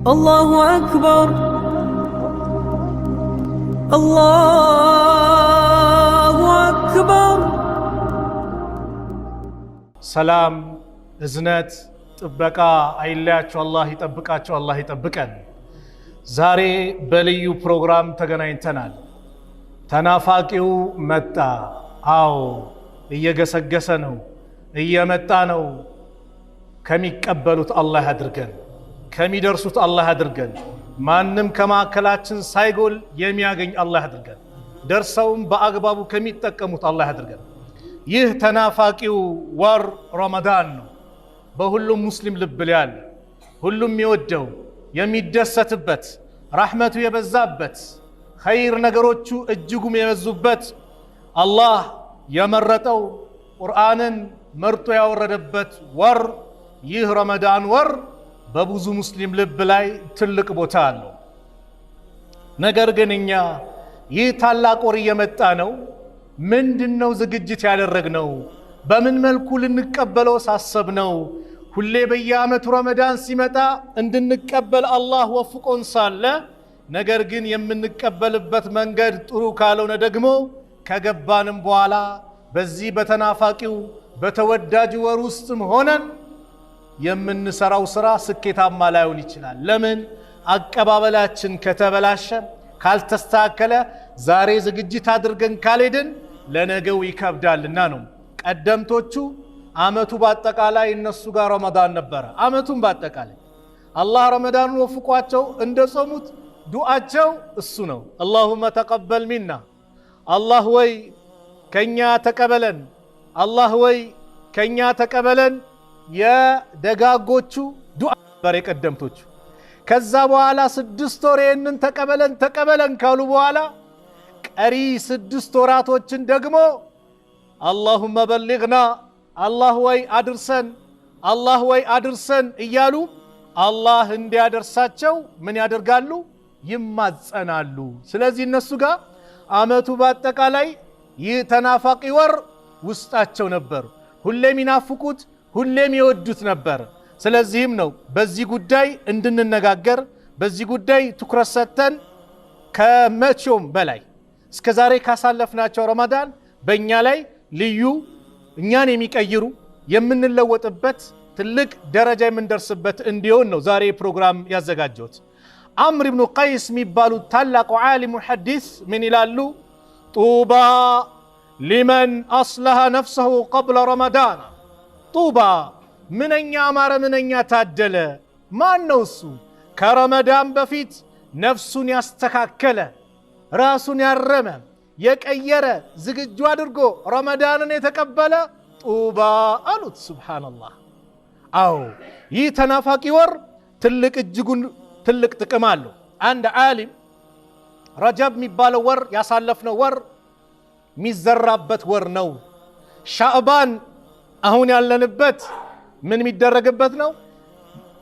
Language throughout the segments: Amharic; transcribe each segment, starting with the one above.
الله أكبر الله أكبر ሰላም እዝነት ጥበቃ አይለያችሁ አላህ ይጠብቃችሁ አላህ ይጠብቀን። ዛሬ በልዩ ፕሮግራም ተገናኝተናል። ተናፋቂው መጣ። አዎ እየገሰገሰ ነው፣ እየመጣ ነው። ከሚቀበሉት አላህ ያድርገን፣ ከሚደርሱት አላህ ያድርገን። ማንም ከማዕከላችን ሳይጎል የሚያገኝ አላህ ያድርገን። ደርሰውም በአግባቡ ከሚጠቀሙት አላህ ያድርገን። ይህ ተናፋቂው ወር ረመዳን ነው። በሁሉም ሙስሊም ልብ ላይ ያለ ሁሉም የሚወደው የሚደሰትበት ረሕመቱ የበዛበት ኸይር ነገሮቹ እጅጉም የበዙበት አላህ የመረጠው ቁርአንን መርጦ ያወረደበት ወር ይህ ረመዳን ወር በብዙ ሙስሊም ልብ ላይ ትልቅ ቦታ አለው። ነገር ግን እኛ ይህ ታላቅ ወር እየመጣ ነው፣ ምንድነው ዝግጅት ያደረግነው? በምን መልኩ ልንቀበለው ሳሰብነው? ሁሌ በየዓመቱ ረመዳን ሲመጣ እንድንቀበል አላህ ወፍቆን ሳለ ነገር ግን የምንቀበልበት መንገድ ጥሩ ካልሆነ ደግሞ ከገባንም በኋላ በዚህ በተናፋቂው በተወዳጅ ወር ውስጥም ሆነን የምንሰራው ስራ ስኬታማ ላይሆን ይችላል። ለምን? አቀባበላችን ከተበላሸ ካልተስተካከለ ዛሬ ዝግጅት አድርገን ካልሄድን ለነገው ይከብዳልና ነው። ቀደምቶቹ አመቱ በአጠቃላይ እነሱ ጋር ረመዳን ነበረ። አመቱን በአጠቃላይ አላህ ረመዳኑን ወፍቋቸው እንደጾሙት ዱዓቸው እሱ ነው። አላሁመ ተቀበል ሚና፣ አላህ ወይ ከኛ ተቀበለን፣ አላህ ወይ ከኛ ተቀበለን። የደጋጎቹ ዱዓ ነበር የቀደምቶቹ። ከዛ በኋላ 6 ወር ይህንን ተቀበለን ካሉ በኋላ ቀሪ 6 ወራቶችን ደግሞ አላሁመ በሊግና፣ አላህ ወይ አድርሰን፣ አላህ ወይ አድርሰን እያሉ አላህ እንዲያደርሳቸው ምን ያደርጋሉ? ይማጸናሉ። ስለዚህ እነሱ ጋር አመቱ በአጠቃላይ ይህ ተናፋቂ ወር ውስጣቸው ነበር። ሁሌም ይናፍቁት፣ ሁሌም ይወዱት ነበር። ስለዚህም ነው በዚህ ጉዳይ እንድንነጋገር፣ በዚህ ጉዳይ ትኩረት ሰጥተን ከመቼውም በላይ እስከዛሬ ካሳለፍናቸው ረመዳን በእኛ ላይ ልዩ እኛን የሚቀይሩ የምንለወጥበት ትልቅ ደረጃ የምንደርስበት እንዲሆን ነው ዛሬ ፕሮግራም ያዘጋጀሁት። አምር ብኑ ቀይስ የሚባሉ ታላቁ ዓሊም ሙሐዲስ ምን ይላሉ? ጡባ ሊመን አስለሐ ነፍሰሁ ቀብለ ረመዳን። ጡባ ምንኛ አማረ፣ ምንኛ ታደለ። ማን ነው እሱ? ከረመዳን በፊት ነፍሱን ያስተካከለ፣ ራሱን ያረመ፣ የቀየረ፣ ዝግጁ አድርጎ ረመዳንን የተቀበለ ጡባ አሉት። ሱብሓነላህ። አዎ ይህ ተናፋቂ ወር ትልቅ እጅጉን ትልቅ ጥቅም አለው። አንድ ዓሊም ረጀብ የሚባለው ወር ያሳለፍነው ወር የሚዘራበት ወር ነው። ሻዕባን አሁን ያለንበት ምን የሚደረግበት ነው?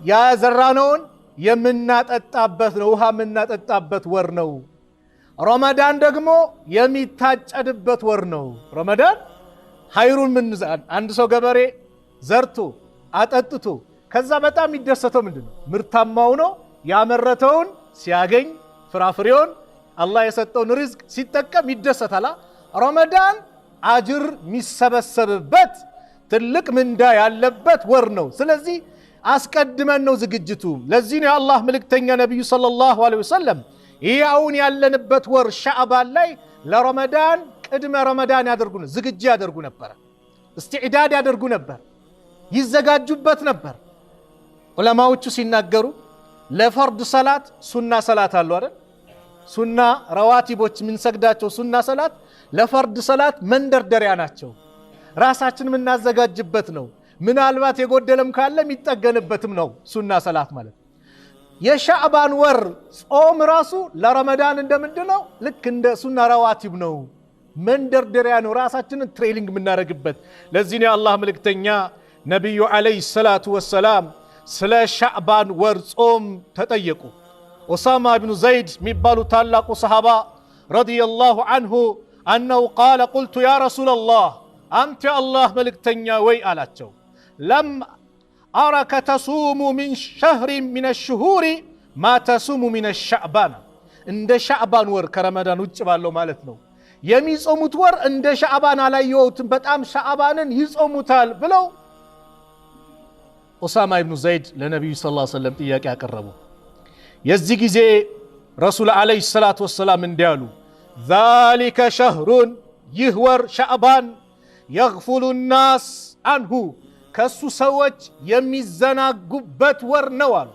ያዘራነውን የምናጠጣበት ነው፣ ውሃ የምናጠጣበት ወር ነው። ረመዳን ደግሞ የሚታጨድበት ወር ነው። ረመዳን ሀይሩን አንድ ሰው ገበሬ ዘርቶ አጠጥቶ ከዛ በጣም የሚደሰተው ምንድን ነው? ምርታማው ነው ያመረተውን ሲያገኝ ፍራፍሬውን አላህ የሰጠውን ሪዝቅ ሲጠቀም ይደሰታል። ረመዳን አጅር የሚሰበሰብበት ትልቅ ምንዳ ያለበት ወር ነው። ስለዚህ አስቀድመን ነው ዝግጅቱ። ለዚህ ነው የአላህ መልእክተኛ ነቢዩ ሰለላሁ ዐለይሂ ወሰለም ይህ አሁን ያለንበት ወር ሻዕባን ላይ ለረመዳን ቅድመ ረመዳን ዝግጅ ያደርጉ ነበር፣ እስትዕዳድ ያደርጉ ነበር፣ ይዘጋጁበት ነበር። ዑለማዎቹ ሲናገሩ ለፈርድ ሰላት ሱና ሰላት አሉ አይደል? ሱና ረዋቲቦች የምንሰግዳቸው ሱና ሰላት ለፈርድ ሰላት መንደርደሪያ ናቸው። ራሳችን የምናዘጋጅበት ነው። ምናልባት የጎደለም ካለ የሚጠገንበትም ነው ሱና ሰላት ማለት። የሻዕባን ወር ጾም ራሱ ለረመዳን እንደምንድነው? ልክ እንደ ሱና ረዋቲብ ነው፣ መንደርደሪያ ነው፣ ራሳችንን ትሬኒንግ የምናደርግበት። ለዚህ ነው የአላህ መልእክተኛ ነቢዩ ዓለይሂ ሰላቱ ወሰላም ስለ ሻዕባን ወር ጾም ተጠየቁ። ኡሳማ ብኑ ዘይድ የሚባሉ ታላቁ ሰሃባ ረዲየላሁ አንሁ አነሁ ቃለ ቁልቱ ያ ረሱለላህ፣ አንተ የአላህ መልእክተኛ ወይ አላቸው፣ ለም አረከ ተሱሙ ሚን ሸህሪን ሚነ ሽሁሪ ማ ተሱሙ ሚነ ሻዕባን እንደ ሻዕባን ወር ከረመዳን ውጭ ባለው ማለት ነው የሚጾሙት ወር እንደ ሻዕባን አላየሁትም በጣም ሻዕባንን ይጾሙታል ብለው ኡሳማ ኢብኑ ዘይድ ለነቢዩ ሰለላሁ ዐለይሂ ወሰለም ጥያቄ አቀረቡ። የዚህ ጊዜ ረሱል ዓለይሂ ሰላቱ ወሰላም እንዲያሉ ዛሊከ ሸህሩን ይህ ወር ሻዕባን የግፉሉ ናስ አንሁ ከሱ ሰዎች የሚዘናጉበት ወር ነው አሉ።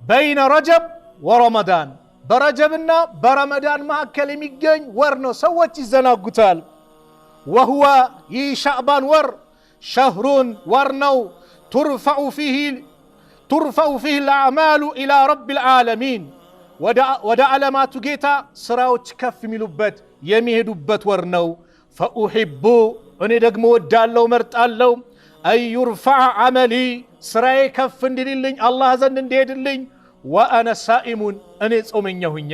በይነ ረጀብ ወረመዳን በረጀብና በረመዳን መካከል የሚገኝ ወር ነው፣ ሰዎች ይዘናጉታል። ወሁወ ይህ ሻዕባን ወር ሸህሩን ወር ነው ቱርፈዑ ፊህ ልአዕማሉ ኢላ ረቢ ልዓለሚን ወደ ዓለማቱ ጌታ ስራዎች ከፍ የሚሉበት የሚሄዱበት ወር ነው። ፈኡሒቡ እኔ ደግሞ ወዳለው መርጣለው አን ዩርፈዐ ዐመሊ ስራዬ ከፍ እንዲልልኝ አላህ ዘንድ እንዲሄድልኝ ወአነ ሳኢሙን እኔ ጾመኛ ሁኛ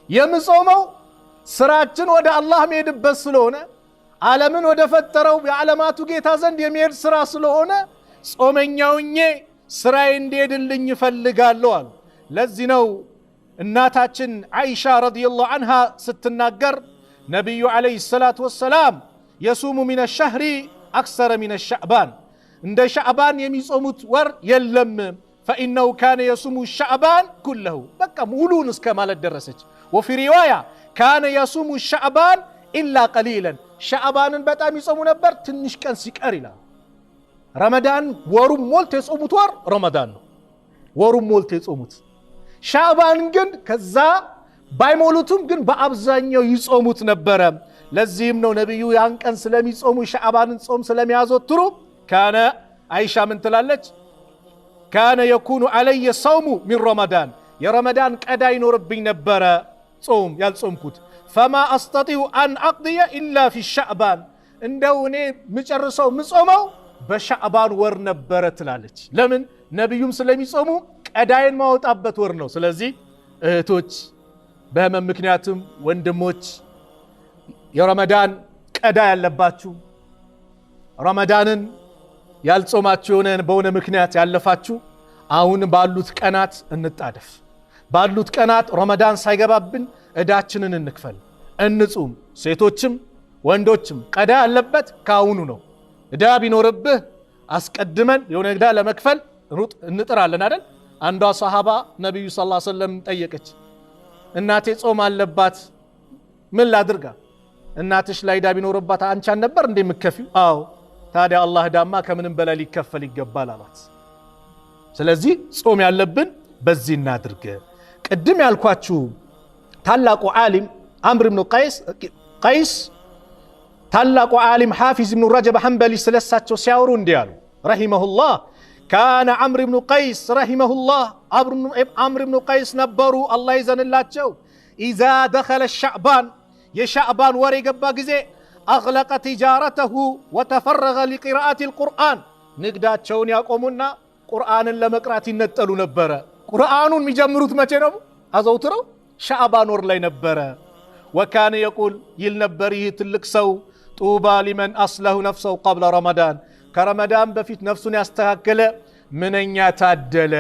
የምጾመው ስራችን ወደ አላህ የሚሄድበት ስለሆነ ዓለምን ወደ ፈጠረው የዓለማቱ ጌታ ዘንድ የሚሄድ ስራ ስለሆነ ጾመኛ ሁኜ ስራዬ እንዲሄድልኝ እፈልጋለሁ አሉ። ለዚህ ነው እናታችን አይሻ ረዲየላሁ ዐንሃ ስትናገር ነቢዩ ዓለይሂ ሰላቱ ወሰላም የሱሙ ሚነ ሸህሪ አክሰረ ሚነ ሻዕባን እንደ ሻዕባን የሚጾሙት ወር የለም ፈኢነሁ ካነ የሱሙ ሻዕባን ኩለሁ በቃ ሙሉን እስከ ማለት ደረሰች። ወፊ ሪዋያ ካነ የሱሙ ሻዕባን ኢላ ቀሊለን ሻዕባንን በጣም ይጾሙ ነበር ትንሽ ቀን ሲቀር ይላል። ረመዳን ወሩም ሞልቶ የጾሙት ወር ረመዳን ነው፣ ወሩም ሞልቶ የጾሙት። ሻዕባን ግን ከዛ ባይሞሉትም ግን በአብዛኛው ይጾሙት ነበረ። ለዚህም ነው ነቢዩ ያን ቀን ስለሚጾሙ ሻዕባንን ጾም ስለሚያዘወትሩ ካነ አይሻ ምን ትላለች? ካነ የኩኑ ዐለየ ሰውሙ ሚን ረመዳን የረመዳን ቀዳ ይኖርብኝ ነበረ ጾም ያልጾምኩት ፈማ አስተጢዑ አን አቅድየ ኢላ ፊ ሻዕባን እንደው እኔ ምጨርሰው ምጾመው በሻዕባን ወር ነበረ ትላለች። ለምን? ነቢዩም ስለሚጾሙ ቀዳይን ማወጣበት ወር ነው። ስለዚህ እህቶች በህመም ምክንያትም ወንድሞች የረመዳን ቀዳ ያለባችሁ ረመዳንን ያልጾማችሁ በሆነ ምክንያት ያለፋችሁ አሁን ባሉት ቀናት እንጣደፍ። ባሉት ቀናት ረመዳን ሳይገባብን እዳችንን እንክፈል፣ እንጹም። ሴቶችም ወንዶችም ቀዳ ያለበት ካሁኑ ነው። እዳ ቢኖርብህ አስቀድመን የሆነ እዳ ለመክፈል እንጥራለን አይደል? አንዷ ሰሃባ ነብዩ ሰለላሁ ዐለይሂ ወሰለም ጠየቀች፣ እናቴ ጾም አለባት ምን ላድርጋ? እናትሽ ላይ እዳ ቢኖርባት አንቺ ነበር እንደምከፊው? አዎ። ታዲያ አላህ ዳማ ከምንም በላይ ሊከፈል ይገባል አላት። ስለዚህ ጾም ያለብን በዚህ እናድርግ። ቅድም ያልኳችሁ ታላቁ ዓሊም አምር ብኑ ቀይስ ታላቁ ዓሊም ሓፊዝ ብኑ ረጀብ ሐንበሊ ስለሳቸው ሲያወሩ እንዲህ አሉ ረሂመሁላህ ካነ አምር ብኑ ቀይስ ረሂመሁላህ አምር ብኑ ቀይስ ነበሩ አላህ ይዘንላቸው ኢዛ ደኸለ ሻዕባን የሻዕባን ወር የገባ ጊዜ አግለቀ ቲጃረተሁ ወተፈረገ ሊቂራአት ልቁርአን ንግዳቸውን ያቆሙና ቁርአንን ለመቅራት ይነጠሉ ነበረ። ቁርአኑን የሚጀምሩት መቼ ነው? አዘውትረው ሻዕባን ወር ላይ ነበረ። ወካነ የቁል ይል ነበር ይህ ትልቅ ሰው ጡባ ሊመን አስለሁ ነፍሰው ቀብለ ረመዳን ከረመዳን በፊት ነፍሱን ያስተካከለ ምንኛ ታደለ፣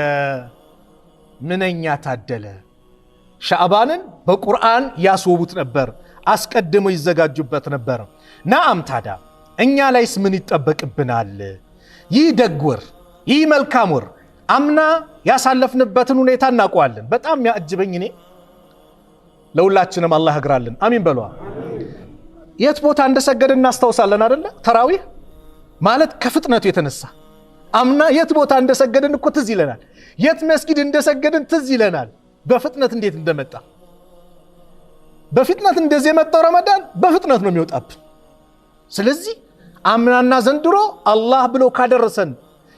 ምንኛ ታደለ። ሻዕባንን በቁርአን ያስወቡት ነበር፣ አስቀድሞ ይዘጋጁበት ነበር። ናአም ታዳ እኛ ላይስ ምን ይጠበቅብናል? ይህ ደግ ወር፣ ይህ መልካም ወር አምና ያሳለፍንበትን ሁኔታ እናውቀዋለን። በጣም ያጅበኝ እኔ ለሁላችንም አላህ ያግራልን። አሚን በሏ። የት ቦታ እንደሰገድን እናስታውሳለን አይደለ? ተራዊህ ማለት ከፍጥነቱ የተነሳ አምና የት ቦታ እንደሰገድን እኮ ትዝ ይለናል። የት መስጊድ እንደሰገድን ትዝ ይለናል። በፍጥነት እንዴት እንደመጣ በፍጥነት እንደዚህ የመጣው ረመዳን በፍጥነት ነው የሚወጣብን። ስለዚህ አምናና ዘንድሮ አላህ ብሎ ካደረሰን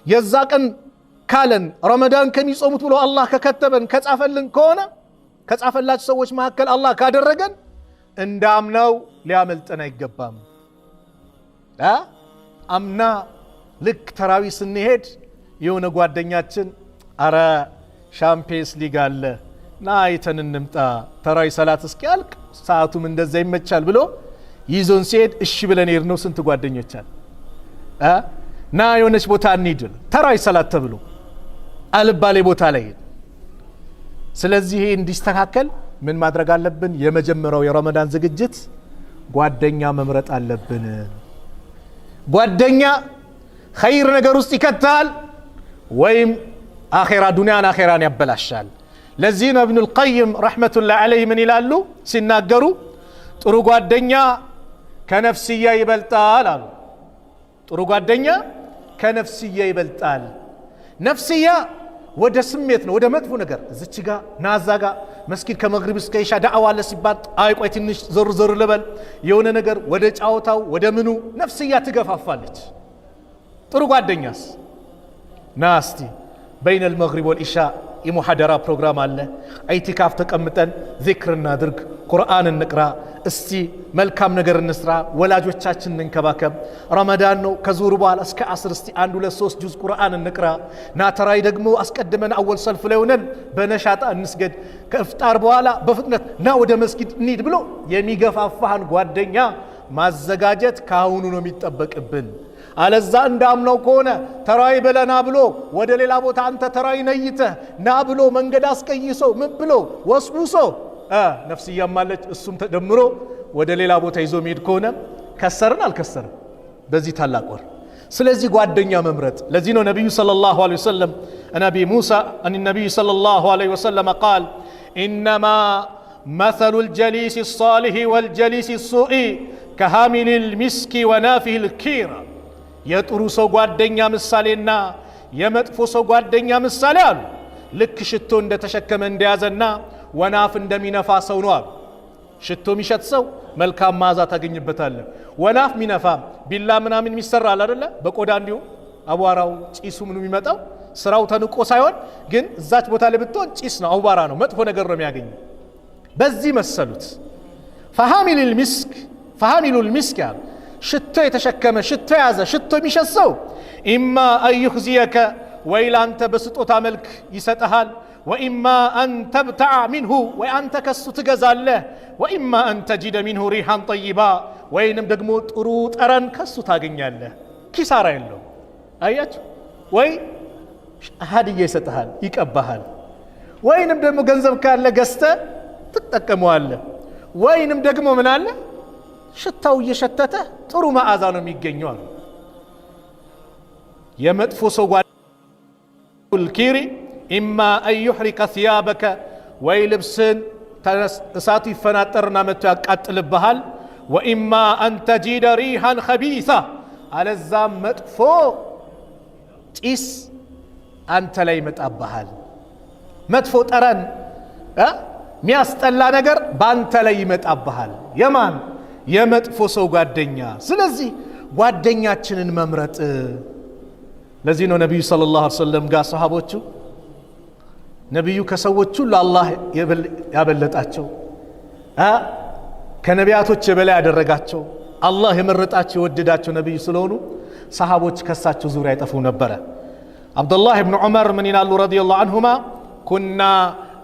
የዛ ቀን ካለን ረመዳን ከሚጾሙት ብሎ አላህ ከከተበን ከጻፈልን ከሆነ ከጻፈላችሁ ሰዎች መካከል አላህ ካደረገን እንዳምናው ሊያመልጠን አይገባም። አምና ልክ ተራዊ ስንሄድ የሆነ ጓደኛችን አረ ሻምፒየንስ ሊግ አለ ና አይተን እንምጣ ተራዊ ሰላት እስኪያልቅ ሰዓቱም እንደዛ ይመቻል ብሎ ይዞን ሲሄድ እሺ ብለን ሄድነው። ስንት ጓደኞች አለ ና የሆነች ቦታ እንሂድ ተራዊ ሰላት ተብሎ አልባሌ ቦታ ላይ። ስለዚህ እንዲስተካከል ምን ማድረግ አለብን? የመጀመሪያው የረመዳን ዝግጅት ጓደኛ መምረጥ አለብን። ጓደኛ ኸይር ነገር ውስጥ ይከታል ወይም አኺራ ዱንያን አኺራን ያበላሻል። ለዚህ ነው ኢብኑል ቀይም ረሕመቱላሂ ዐለይሂ ምን ይላሉ ሲናገሩ ጥሩ ጓደኛ ከነፍስያ ይበልጣል አሉ። ጥሩ ጓደኛ ከነፍስያ ይበልጣል። ነፍስያ ወደ ስሜት ነው፣ ወደ መጥፎ ነገር እዚች ጋ ናዛ ጋ መስጊድ ከመግሪብ እስከ ኢሻ ዳዕዋ አለ ሲባል አይ ቆይ ትንሽ ዞር ዞር ልበል የሆነ ነገር ወደ ጫወታው ወደ ምኑ ነፍስያ ትገፋፋለች። ጥሩ ጓደኛስ ናስቲ በይነ المغرب والعشاء የሙሐደራ ፕሮግራም አለ። ኢዕቲካፍ ተቀምጠን ዚክር እናድርግ፣ ቁርአን እንቅራ፣ እስቲ መልካም ነገር እንስራ፣ ወላጆቻችን እንንከባከብ። ረመዳን ነው ከዙር በኋላ እስከ አስር እስቲ 1 2 3 ጁዝ ቁርአን እንቅራ። ናተራይ ደግሞ አስቀድመን አወል ሰልፍ ላይ ሆነን በነሻጣ እንስገድ። ከእፍጣር በኋላ በፍጥነት ና ወደ መስጊድ እንሂድ ብሎ የሚገፋፋህን ጓደኛ ማዘጋጀት ካሁኑ ነው የሚጠበቅብን። አለዛ እንዳምነው ከሆነ ተራይ በለና ብሎ ወደ ሌላ ቦታ አንተ ተራይ ነይተህ ና ብሎ መንገድ አስቀይሶ ምን ብሎ ወስቡሶ ነፍስያም አለች እሱም ተደምሮ ወደ ሌላ ቦታ ይዞ መሄድ ከሆነ ከሰርን አልከሰርም በዚህ ታላቅ ወር። ስለዚህ ጓደኛ መምረጥ። ለዚህ ነው ነብዩ ሰለላሁ ዐለይሂ ወሰለም ነቢ ሙሳ ነብዩ ሰለላሁ ዐለይሂ ወሰለም قال انما مثل الجليس الصالح والجليس السوء كحامل المسك ونافخ الكير የጥሩ ሰው ጓደኛ ምሳሌና የመጥፎ ሰው ጓደኛ ምሳሌ አሉ ልክ ሽቶ እንደተሸከመ እንደያዘና ወናፍ እንደሚነፋ ሰው ነው አሉ። ሽቶ የሚሸት ሰው መልካም ማዛ ታገኝበታለህ። ወናፍ ሚነፋ ቢላ ምናምን የሚሰራል አይደለ? በቆዳ እንዲሁ አቧራው ጪሱ ምኑ የሚመጣው ስራው ተንቆ ሳይሆን ግን እዛች ቦታ ላይ ብትሆን ጪስ ነው፣ አቧራ ነው፣ መጥፎ ነገር ነው የሚያገኘው። በዚህ መሰሉት ፈሃሚሉል ሚስክ ያሉ ሽቶ የተሸከመ ሽቶ ያዘ ሽቶ የሚሸሰው ኢማ አዩኽዚየከ ወይ ላንተ በስጦታ መልክ ይሰጠሃል፣ ወኢማ አን ተብተዓ ሚንሁ ወይ አንተ ከሱ ትገዛለህ፣ ወኢማ አን ተጂደ ሚንሁ ሪሃን ጠይባ ወይንም ደግሞ ጥሩ ጠረን ከሱ ታገኛለህ። ኪሳራ የለው። አያችሁ ወይ ሀዲያ ይሰጠሃል ይቀባሃል፣ ወይንም ደግሞ ገንዘብ ካለ ገዝተ ትጠቀመዋለህ፣ ወይንም ደግሞ ምን አለ ሽታው እየሸተተ ጥሩ መዓዛ ነው የሚገኘው አሉ። የመጥፎ ሰው ጓደኛ ኪሪ ኢማ አን ዩሕሪቀ ሲያበከ ወይ ልብስን እሳቱ ይፈናጠርና መጥቶ ያቃጥልብሃል፣ ወኢማ አን ተጂደ ሪሃን ኸቢሳ አለዛም መጥፎ ጪስ አንተ ላይ ይመጣብሃል። መጥፎ ጠረን ሚያስጠላ ነገር በአንተ ላይ ይመጣብሃል። የማን የመጥፎ ሰው ጓደኛ። ስለዚህ ጓደኛችንን መምረጥ። ለዚህ ነው ነብዩ ሰለላሁ ዐለይሂ ወሰለም ጋር ሰሃቦቹ ነብዩ ከሰዎች ሁሉ አላህ ያበለጣቸው ከነቢያቶች የበላይ ያደረጋቸው አላህ የመረጣቸው የወደዳቸው ነብዩ ስለሆኑ ሰሃቦች ከሳቸው ዙሪያ ይጠፉ ነበረ። አብዱላህ ኢብኑ ዑመር ምን ይላሉ ረዲየላሁ ዐንሁማ ኩና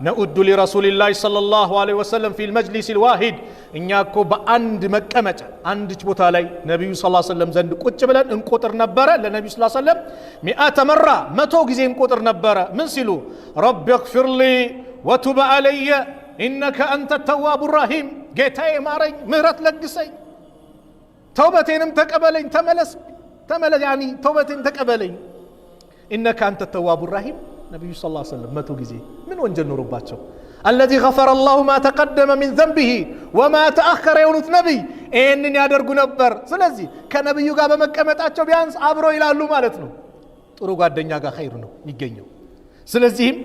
ነኡዱ ሊረሱሊላህ ሰለላሁ ዐለይሂ ወሰለም ፊል መጅሊስ ልዋሂድ እኛ እኮ በአንድ መቀመጫ አንድች ቦታ ላይ ነቢዩ ሰለላሁ ዐለይሂ ወሰለም ዘንድ ቁጭ ብለን እንቆጥር ነበረ። ለነቢዩ ሰለላሁ ዐለይሂ ወሰለም 100 መራ 100 ጊዜ እንቆጥር ነበረ። ምን ሲሉ ረቢ እግፊር ሊ ወቱብ ዐለየ ኢነከ አንተ ተዋቡ ረሂም፣ ጌታዬ ማረኝ ምህረት ለግሰኝ ተውበቴንም ተቀበለኝ ተመለስ ያኒ ተውበቴን ተቀበለኝ ኢነከ አንተ ተዋቡ ረሂም። ነቢዩ ሰለላሁ ዐለይሂ ወሰለም 100 ጊዜ ምን ወንጀል ኖሮባቸው አለዚ ገፈረ አላሁ ማ ተቀደመ ሚን ዘንቢሂ ወማ ተአኸረ የሆኑት ነቢይ ይህንን ያደርጉ ነበር። ስለዚህ ከነቢዩ ጋር በመቀመጣቸው ቢያንስ አብሮ ይላሉ ማለት ነው። ጥሩ ጓደኛ ጋር ኸይር ነው የሚገኘው። ስለዚህም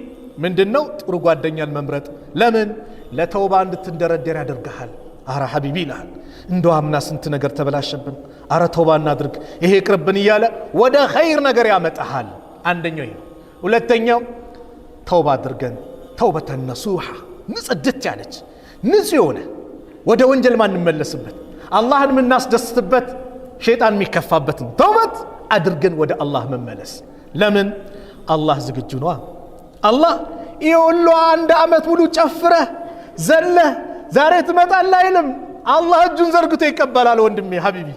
ምንድነው ጥሩ ጓደኛን መምረጥ? ለምን ለተውባ እንድትንደረደር ያደርግሃል። አረ ሐቢቢ ይልሃል፣ እንደው አምና ስንት ነገር ተበላሸብን፣ አረ ተውባ እናድርግ፣ ይሄ ይቅርብን እያለ ወደ ኸይር ነገር ያመጣሃል። አንደኛው ይሄ። ሁለተኛው ተውባ አድርገን ተውበተን ነሱሃ ንጽድት ያለች ንጹህ የሆነ ወደ ወንጀል ማንመለስበት አላህን የምናስደስትበት ሸይጣን የሚከፋበትን ተውበት አድርገን ወደ አላህ መመለስ። ለምን አላህ ዝግጁ ነው። አላህ ይሁሉ አንድ አመት ሙሉ ጨፍረህ ዘለህ ዛሬ ትመጣለህ አይልም። አላህ እጁን ዘርግቶ ይቀበላል። ወንድሜ ሐቢቢ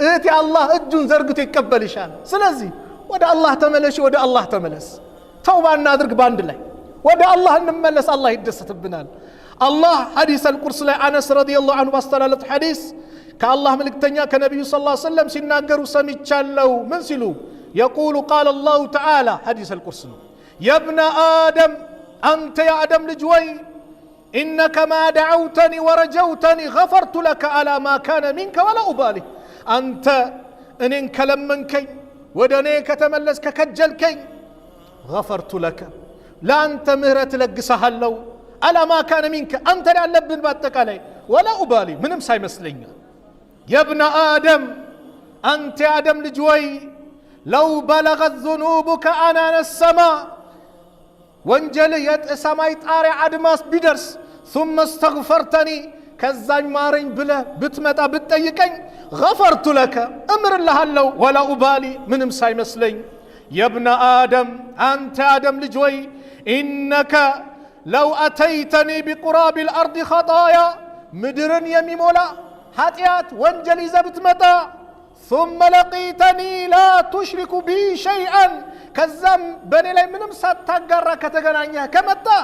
እህቴ አላህ እጁን ዘርግቶ ይቀበልሻል። ስለዚህ ወደ አላህ ተመለሽ፣ ወደ አላህ ተመለስ። ተውባ እናድርግ ባንድ ላይ ወደ አላህ እንመለስ አላህ ይደሰትብናል አላህ ሐዲስ አልቁርስ ላይ አነስ ረዲየላሁ ዐንሁ ባስተላለፉት ሐዲስ ከአላህ መልእክተኛ ከነብዩ ሰለላሁ ዐለይሂ ወሰለም ሲናገሩ ሰምቻለሁ ምን ሲሉ يقول قال الله تعالى حديث القرس يا ابن آدم أنت يا آدم لجوي إنك ما دعوتني ورجوتني غفرت لك على ما كان منك ولا أبالي أنت إن كلمنكي ودنيك تملسك كجلكي غفرت لك لا أنت مهرة لقسها اللو على ما كان منك أنت لا لبن باتك علي ولا أبالي من مساي مسلين يا ابن آدم أنت يا آدم لجوي لو بلغت ذنوبك أنان السماء وانجليت سمايت آري عدماس بدرس ثم استغفرتني كزاج مارين بلا بتمتا بتيكين غفرت لك امر الله اللو ولا أبالي من مساي مسلين يا ابن آدم أنت آدم لجوي إنك لو أتيتني بقراب الأرض خطايا مدرن يمي مولا حاتيات وانجلي زبتمتا ثم لقيتني لا تشرك بي شيئا كزم بني لي من مسات تقرى كتغنانيا كمتا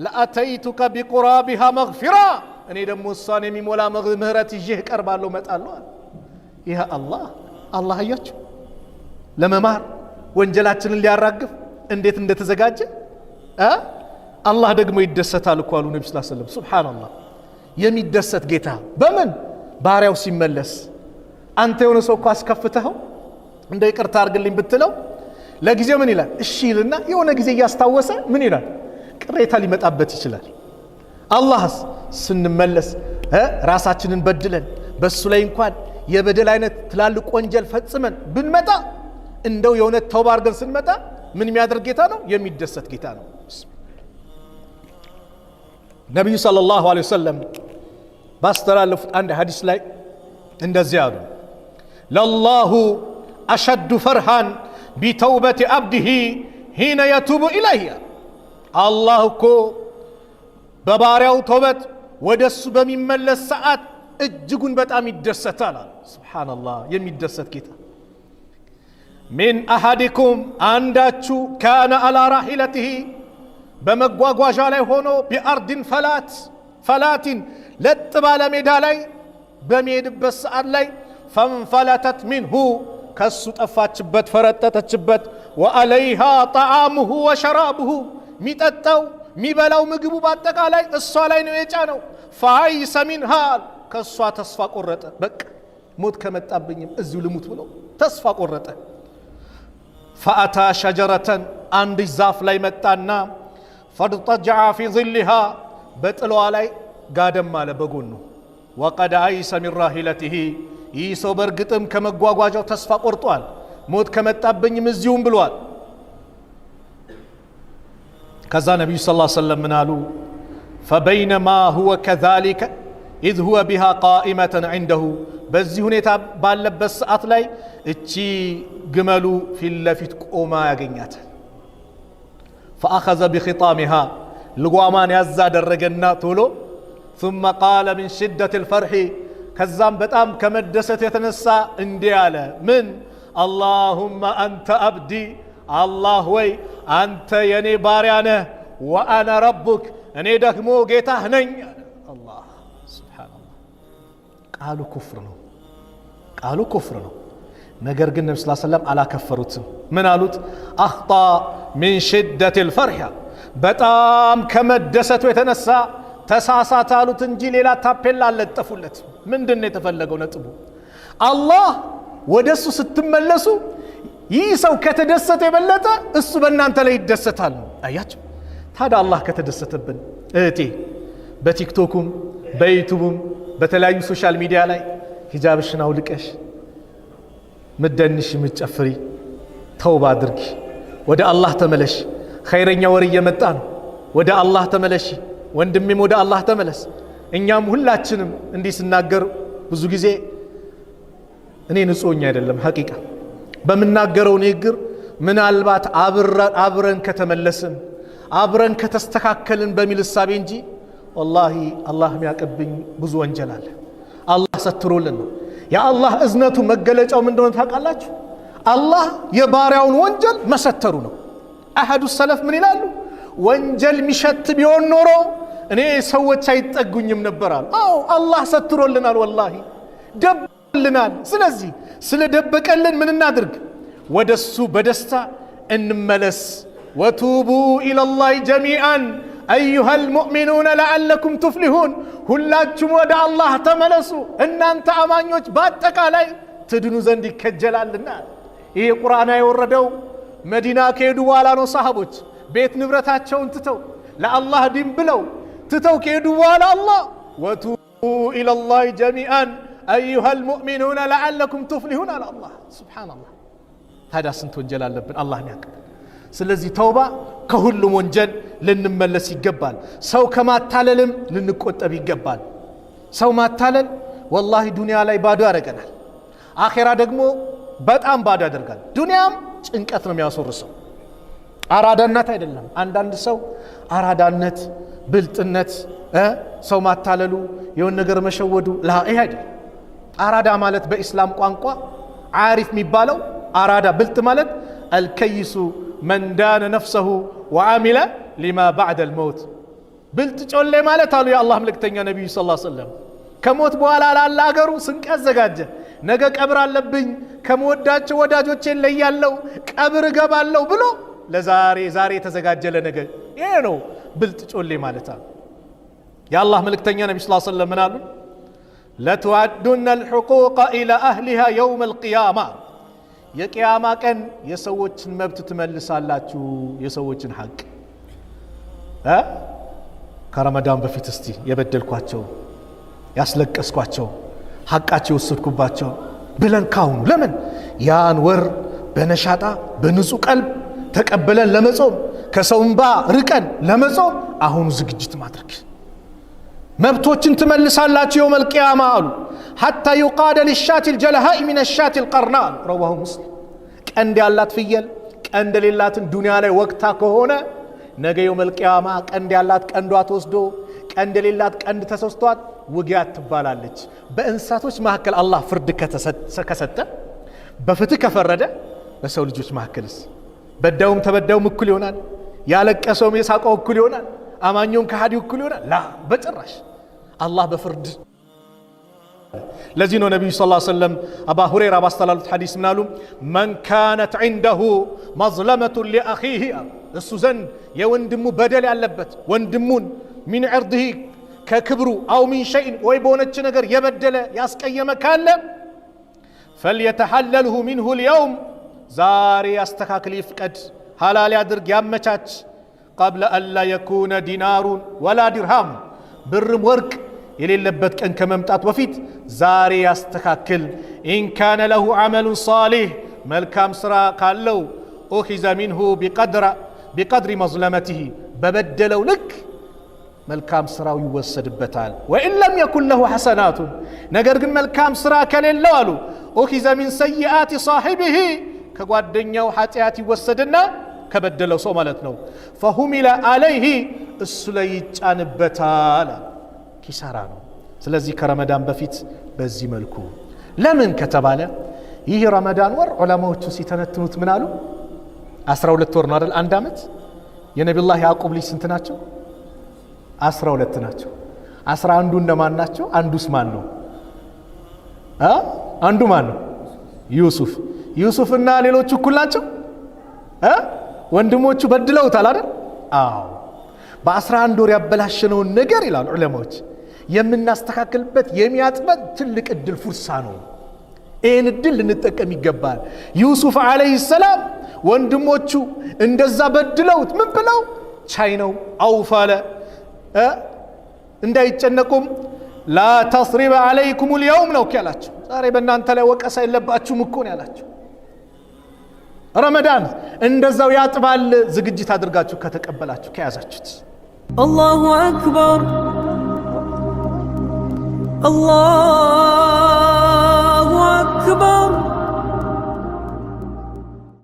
لأتيتك بقرابها مغفرة أني دم الصاني مولا مهرتي جيه كربالو متقالو يا الله الله يجو لما مار وانجلاتنا اللي أرقف انديت انديت زقاجة الله دقمو يدستها لكوالو نبي صلى الله عليه وسلم سبحان الله يمي يدست جيتها بمن باريو سيملس أنت يونس وقاس كفته عند يكرت أرجلين بتلو لا جزء من إله الشيء لنا يونا جزء يستوسع من إله كريت اللي متأبت يشلال الله سن ملس راساتنا نبدلن بس سلين قاد يبدل عينه تلالك وانجل فتسمن بالمتى إندو يونا توبار جن سن متى من ميادر جيتانو يميد دست جيتانو النبي صلى الله عليه وسلم بس ترى لفت عند حديث لا عند زيادة لله أشد فرحا بتوبة عبده حين يتوب إليه الله كو بباريو توبت ودس بمن الساعات اجقن بتأم الدستال سبحان الله يمي الدست كتا من أحدكم عنداتشو كان على راحلته بمقواقوا جالي هونو بأرض فلات لتبال ميدالي بميد بسعر لي فانفلتت منه كسوت أفاتشبت فرتتتشبت وعليها طعامه وشرابه ميتتو ميبلاو مقبو باتك علي الصالين ويجانو فعيس منها كسوا تصفى قرطة بك موت كمت أبنيم الزول موت بلو تصفى قرطة فأتى شجرة عند الزاف لي متانا فاضطجع في ظلها بتلو علي قادم مال بقونه وقد عيس من راحلته يسو برقتم كمقواقواجو تصفى قرطوال موت كمتابني مزيون بلوال كذا نبي صلى الله عليه وسلم منالو فبينما هو كذلك إذ هو بها قائمة عنده بزي هنيتا باللبس أطلي اتشي قملو في اللفت قوما يقنيات فأخذ بخطامها لقوامان يزاد الرقنا طولو ثم قال من شدة الفرح كزام بتام كمدست يتنسى اندياله من اللهم أنت أبدي الله وي أنت يني باريانه وأنا ربك أني دكمو جيته نين الله سبحان الله قالوا كفرنا نجر النبي صلى الله عليه وسلم على كفروتهم من قالوا أخطأ من شدة الفرح بتام كمدست يتنسى تساسات قالوا تنجيل لا تابيلا لتفلت من دون يتفلقوا نتبو الله ودسو ستملسو يسو كتدست يبلتا السو بنانت لا يدستال ايات هذا الله كتدستبن ايتي بتيك توكم بيوتيوبم بتلاقي سوشيال ميديا لاي حجابشنا ولقش مدنش متጨፍሪ توبه አድርጊ ወደ አላህ ተመለሽ خيرኛ ወር እየመጣ ነው ወደ አላህ ተመለሽ ወንድሜም ወደ አላህ ተመለስ እኛም ሁላችንም እንዲህ ስናገር ብዙ ጊዜ እኔ ንጹህኛ አይደለም ሐቂቃ በመናገረው ንግግር ምናልባት አብረን ከተመለስን አብረን ከተስተካከልን በሚል ሐሳብ እንጂ والله አላህ የሚያቀብኝ ብዙ ወንጀል አለ አላህ ሰትሮልን ነው ያ አላህ እዝነቱ መገለጫው ምንድነው ታውቃላችሁ አላህ የባሪያውን ወንጀል መሰተሩ ነው አሐዱ ሰለፍ ምን ይላሉ? ወንጀል ሚሸት ቢሆን ኖሮ እኔ ሰዎች አይጠጉኝም ነበር አሉ። አዎ አላህ ሰትሮልናል፣ ወላሂ ደብቆልናል። ስለዚህ ስለደበቀልን ምን እናድርግ? ወደሱ በደስታ እንመለስ። ወቱቡ ኢለላሂ ጀሚዓን አዩሃል ሙእሚኑነ ለዓለኩም ቱፍሊሁን። ሁላችሁም ወደ አላህ ተመለሱ እናንተ አማኞች በአጠቃላይ ትድኑ ዘንድ ይከጀላልና። ይሄ ቁርአን የወረደው መዲና ከሄዱ በኋላ ነው። ሰሃቦች ቤት ንብረታቸውን ትተው ለአላህ ዲን ብለው ትተው ከሄዱ በኋላ አላህ ወቱቡ ኢለላሂ ጀሚዓን አዩሃል ሙእሚኑነ ለዓለኩም ቱፍሊሁን አለ አላህ። ሱብሓነላህ። ታዲያ ስንት ወንጀል አለብን አላህን ያውቃል። ስለዚህ ተውባ ከሁሉም ወንጀል ልንመለስ ይገባል። ሰው ከማታለልም ልንቆጠብ ይገባል። ሰው ማታለል ወላሂ ዱንያ ላይ ባዶ ያደርገናል፣ አኼራ ደግሞ በጣም ባዶ ያደርጋል። ዱንያም ጭንቀት ነው የሚያስወርሰው፣ አራዳነት አይደለም። አንዳንድ ሰው አራዳነት፣ ብልጥነት፣ ሰው ማታለሉ፣ የሆነ ነገር መሸወዱ ይሄ አይደለም። አራዳ ማለት በኢስላም ቋንቋ ዓሪፍ የሚባለው አራዳ ብልጥ ማለት አልከይሱ መን ዳነ ነፍሰሁ ወዓሚለ ሊማ ባዕደል መውት። ብልጥ ጮሌ ማለት አሉ የአላህ መልእክተኛ ነቢዩ ሰለላሁ ዐለይሂ ወሰለም ከሞት በኋላ ላለ አገሩ ስንቅ ያዘጋጀ፣ ነገ ቀብር አለብኝ ከመወዳቸው ወዳጆቼን ለያለው ቀብር እገባለሁ ብሎ ዛሬ የተዘጋጀ ለነገ። ይሄ ነው ብልጥ ጮሌ ማለት አሉ የአላህ መልእክተኛ ነቢዩ ሰለላሁ ዐለይሂ ወሰለም። ምን አሉ? ለቱዐዱነ አልሑቁቀ ኢላ አህሊሃ የውም አልቂያማ። የቂያማ ቀን የሰዎችን መብት ትመልሳላችሁ፣ የሰዎችን ሐቅ። ከረመዳን በፊት እስቲ የበደልኳቸው ያስለቀስኳቸው ሐቃቸው የወሰድኩባቸው ብለን ካሁኑ ለምን ያን ወር በነሻጣ በንጹህ ቀልብ ተቀበለን ለመጾም ከሰው እንባ ርቀን ለመጾም አሁኑ ዝግጅት ማድረግ። መብቶችን ትመልሳላችሁ የውመል ቂያማ አሉ። ሐታ ዩቃደ ሊሻቲ ልጀለሃኢ ሚነ ሻቲ ልቀርና አሉ ረዋሁ ሙስሊም። ቀንድ ያላት ፍየል ቀንድ የሌላትን ዱንያ ላይ ወቅታ ከሆነ ነገ የውመል ቂያማ ቀንድ ያላት ቀንዷ ተወስዶ ቀንድ የሌላት ቀንድ ተሰስቷት ውጊያት ትባላለች። በእንስሳቶች መካከል አላህ ፍርድ ከሰጠ በፍትህ ከፈረደ በሰው ልጆች መካከልስ በዳውም ተበዳውም እኩል ይሆናል? ያለቀሰውም የሳቀው እኩል ይሆናል? አማኙም ከሃዲው እኩል ይሆናል? ላ በጭራሽ። አላህ በፍርድ ለዚህ ነው ነቢዩ ሰለላሁ ዐለይሂ ወሰለም አባ ሁረይራ ባስተላለፉት ሐዲስ ምናሉ? መን ካነት ዐንደሁ መዝለመቱን ሊአኺህ፣ እሱ ዘንድ የወንድሙ በደል ያለበት ወንድሙን ሚን ዐርድህ ከክብሩ አው ሚን ሸይን ወይ በሆነች ነገር የበደለ ያስቀየመ ካለ ፈልየተሐለልሁ ሚንሁ ልየውም፣ ዛሬ ያስተካክል፣ ይፍቀድ፣ ሐላል ያድርግ፣ ያመቻች። ቀብለ አላ የኩነ ዲናሩን ወላ ዲርሃም፣ ብርም ወርቅ የሌለበት ቀን ከመምጣት በፊት ዛሬ ያስተካክል። ኢን ካነ ለሁ ዐመሉን ሷሊህ፣ መልካም ሥራ ካለው ኡኺዘ ሚንሁ ቢቀድሪ መዝለመቲህ፣ በበደለው ልክ መልካም ሥራው ይወሰድበታል። ወኢን ለም የኩን ለሁ ሐሰናቱን፣ ነገር ግን መልካም ሥራ ከሌለው አሉ ኡኺዘ ሚን ሰይአት ሳሒቢህ፣ ከጓደኛው ኃጢአት ይወሰድና ከበደለው ሰው ማለት ነው። ፈሁሚለ አለይህ፣ እሱ ላይ ይጫንበታል። ኪሳራ ነው። ስለዚህ ከረመዳን በፊት በዚህ መልኩ ለምን ከተባለ ይህ ረመዳን ወር ዑለማዎቹ ሲተነትኑት ምን አሉ? 12 ወር ነው አይደል? አንድ ዓመት። የነቢዩላህ ያዕቁብ ልጅ ስንት ናቸው? 12 ናቸው። 11ዱ እነማን ናቸው? አንዱስ ማን ነው? አንዱ ማን ነው? ዩሱፍ። ዩሱፍና ሌሎቹ እኩል ናቸው? ወንድሞቹ በድለውታል አይደል? አዎ። በ11 ወር ያበላሸነውን ነገር ይላሉ ዑለማዎች የምናስተካክልበት የሚያጥበን ትልቅ እድል ፉርሳ ነው። ይህን እድል ልንጠቀም ይገባል። ዩሱፍ ዓለይሂ ሰላም ወንድሞቹ እንደዛ በድለውት ምን ብለው ቻይ ነው አውፋለ እንዳይጨነቁም ላ ተስሪበ ዓለይኩም ልየውም ነው ያላቸው። ዛሬ በእናንተ ላይ ወቀሳ የለባችሁም እኮ ነው ያላቸው። ረመዳን እንደዛው ያጥባል። ዝግጅት አድርጋችሁ ከተቀበላችሁ ከያዛችሁት። አላሁ አክበር አላህ